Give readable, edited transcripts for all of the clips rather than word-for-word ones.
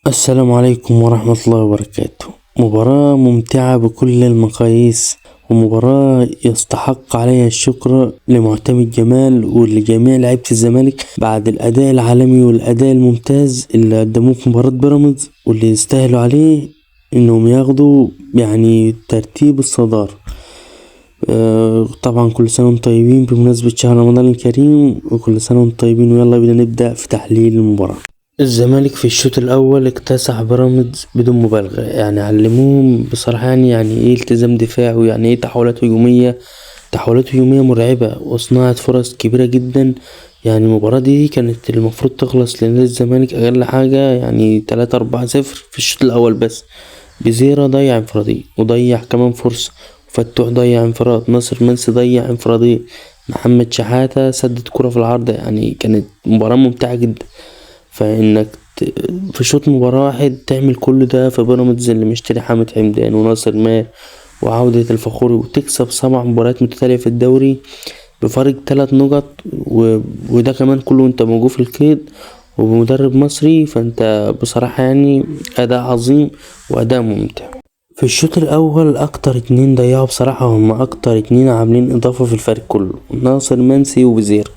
السلام عليكم ورحمة الله وبركاته. مباراة ممتعة بكل المقاييس، ومباراة يستحق عليها الشكر لمعتمد جمال ولجميع لعيبة الزمالك بعد الأداء العالمي والأداء الممتاز اللي قدموه في مباراة بيراميدز، واللي يستاهلوا عليه انهم ياخدوا يعني ترتيب الصدارة. طبعا كل سنة وانتم طيبين بمناسبة شهر رمضان الكريم، وكل سنة وانتم طيبين. ويلا بينا نبدأ في تحليل المباراة. الزمالك في الشوط الأول اكتسح بيراميدز بدون مبالغة، يعني علموهم بصراحة يعني ايه التزام دفاعي، ويعني ايه تحولات هجومية. تحولات هجومية مرعبة وصناعة فرص كبيرة جدا. يعني المباراة دي كانت المفروض تخلص لنادي الزمالك أقل حاجة يعني 3-4-0 في الشوط الأول بس. بزيرة ضيع انفرادية وضيع كمان فرصة، فتوح ضيع انفراد، ناصر منسي ضيع انفرادية، محمد شحاتة سدد كرة في العارضة. يعني كانت مباراة ممتعة جدا. فانك في شوط مباراة واحد تعمل كل ده في بيراميدز اللي مشتري حامد حمدان وناصر ماهر وعودة الفخوري، وتكسب 7 مباريات متتالية في الدوري بفارق 3 نقط، وده كمان كله انت موجود في القيد وبمدرب مصري. فانت بصراحة يعني أداء عظيم وأداء ممتع. في الشوط الأول أكتر اتنين ضيعوا بصراحة، هما أكتر اتنين عاملين إضافة في الفريق كله، ناصر منسي وبزير.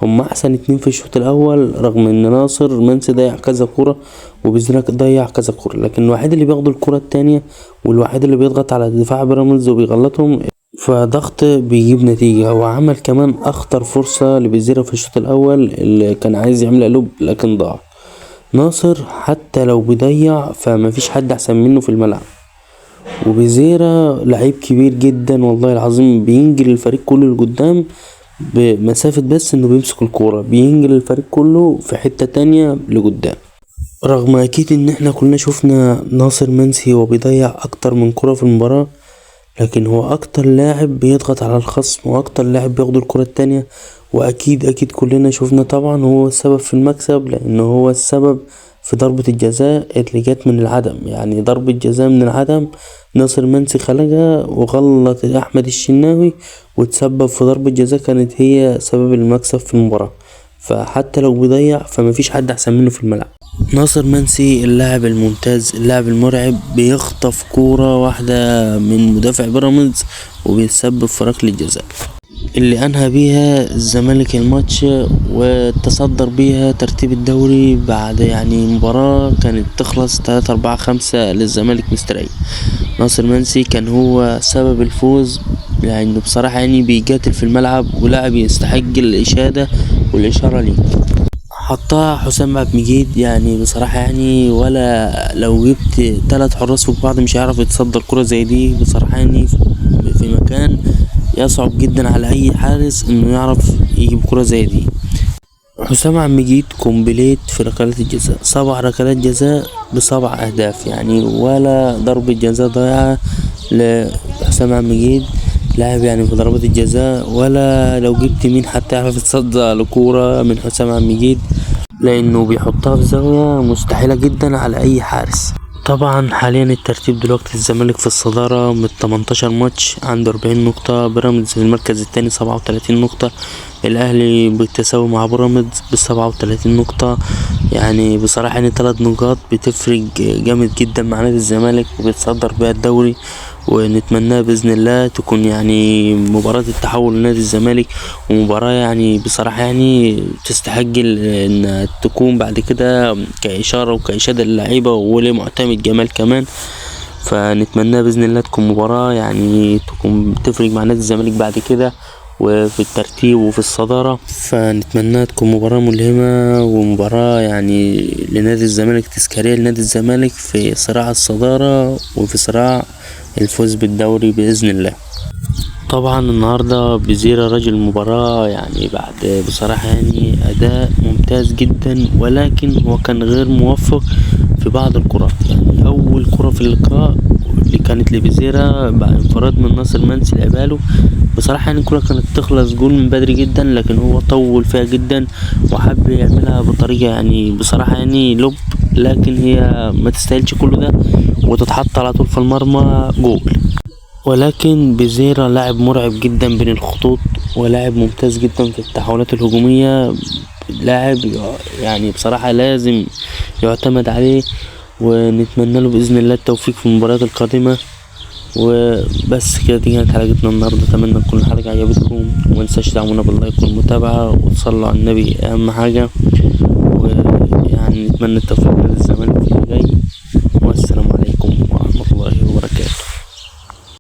هما أحسن اتنين في الشوط الأول، رغم إن ناصر منسي ضيع كذا كورة وبزير ضيع كذا كورة، لكن الوحيد اللي بياخد الكورة التانية والوحيد اللي بيضغط على دفاع بيراميدز وبيغلطهم، فضغط بيجيب نتيجة. وعمل كمان أخطر فرصة لبزيرة في الشوط الأول اللي كان عايز يعملها لوب لكن ضاع. ناصر حتى لو بيضيع فمفيش حد أحسن منه في الملعب، وبزيرة لعيب كبير جدا والله العظيم، بينجل الفريق كله لقدام بمسافة، بس انه بيمسك الكورة بينجل الفريق كله في حتة تانية لقدام. رغم اكيد ان احنا كلنا شفنا ناصر منسي وبيضيع اكتر من كرة في المباراة، لكن هو اكتر لاعب بيضغط على الخصم واكتر لاعب بياخد الكرة التانية. واكيد كلنا شفنا طبعا هو السبب في المكسب، لانه هو السبب في ضربة الجزاء اللي جت من العدم. يعني ضربة جزاء من العدم ناصر منسي خلقها وغلط احمد الشناوي وتسبب في ضربة جزاء كانت هي سبب المكسب في المباراة. فحتى لو بيضيع فمفيش حد احسن منه في الملعب. ناصر منسي اللاعب الممتاز اللاعب المرعب، بيخطف كورة واحدة من مدافع بيراميدز وبيتسبب في ركلة جزاء اللي انهى بيها الزمالك الماتش وتصدر بيها ترتيب الدوري بعد يعني مباراة كانت تخلص 3-4-5 للزمالك مستريح. ناصر منسي كان هو سبب الفوز، لانه بصراحة يعني بيقاتل في الملعب ولاعب يستحق الاشادة والاشارة ليه. حطها حسام عبد المجيد، يعني بصراحة يعني ولا لو جبت 3 حراس فوق بعض مش هيعرف يتصدر كرة زي دي بصراحة. يعني في مكان يصعب جدا على اي حارس انه يعرف يجيب كرة زي دي. حسام عبد المجيد كومبليت في ركلات الجزاء، 7 ركلات جزاء ب7 اهداف، يعني ولا ضربة جزاء ضايعة لحسام عبد المجيد لاعب يعني في ضربات الجزاء. ولا لو جبت مين حتى يعرف يتصدى لكورة من حسام عبد المجيد، لانه بيحطها في زاوية مستحيلة جدا على اي حارس. طبعا حاليا الترتيب دلوقتي الزمالك في الصدارة من 18 ماتش عنده 40 نقطة، بيراميدز في المركز التاني 37 نقطة، الاهلي بالتساوي مع بيراميدز ب37 نقطة. يعني بصراحة يعني 3 نقاط بتفرق جامد جدا مع نادي الزمالك وبيتصدر بيها الدوري. ونتمناه بإذن الله تكون يعني مباراة التحول لنادي الزمالك، ومباراة يعني بصراحة يعني تستحق ان تكون بعد كده كإشارة وكإشادة للعيبة ولمعتمد جمال كمان. فنتمناه بإذن الله تكون مباراة يعني تكون تفرق مع نادي الزمالك بعد كده وفي الترتيب وفي الصدارة. فنتمنى تكون مباراة ملهمة ومباراة يعني لنادي الزمالك، تذكارية لنادي الزمالك في صراع الصدارة وفي صراع الفوز بالدوري بإذن الله. طبعا النهاردة بزيرة رجل المباراة، يعني بعد بصراحة يعني أداء ممتاز جدا، ولكن هو كان غير موفق في بعض الكرات. يعني أول كرة في اللقاء اللي كانت لبزيرة بعد انفراد من ناصر منسي لعباله، بصراحة يعني الكرة كانت تخلص جول من بدري جدا، لكن هو طول فيها جدا وحب يعملها بطريقة يعني بصراحة يعني لوب، لكن هي ما تستاهلش كل ده وتتحط على طول في المرمى جول. ولكن بزيرة لاعب مرعب جدا بين الخطوط ولاعب ممتاز جدا في التحولات الهجومية، لاعب يعني بصراحة لازم يعتمد عليه. ونتمنى له بإذن الله التوفيق في المباريات القادمة. وبس كده، دي كانت حلقتنا النهاردة. اتمنى تكون الحلقة عجبتكم، ومنساش تدعمونا باللايك والمتابعة وتصلوا على النبي، اهم حاجة. ويعني نتمنى التوفيق للزمالك في اللي جاي.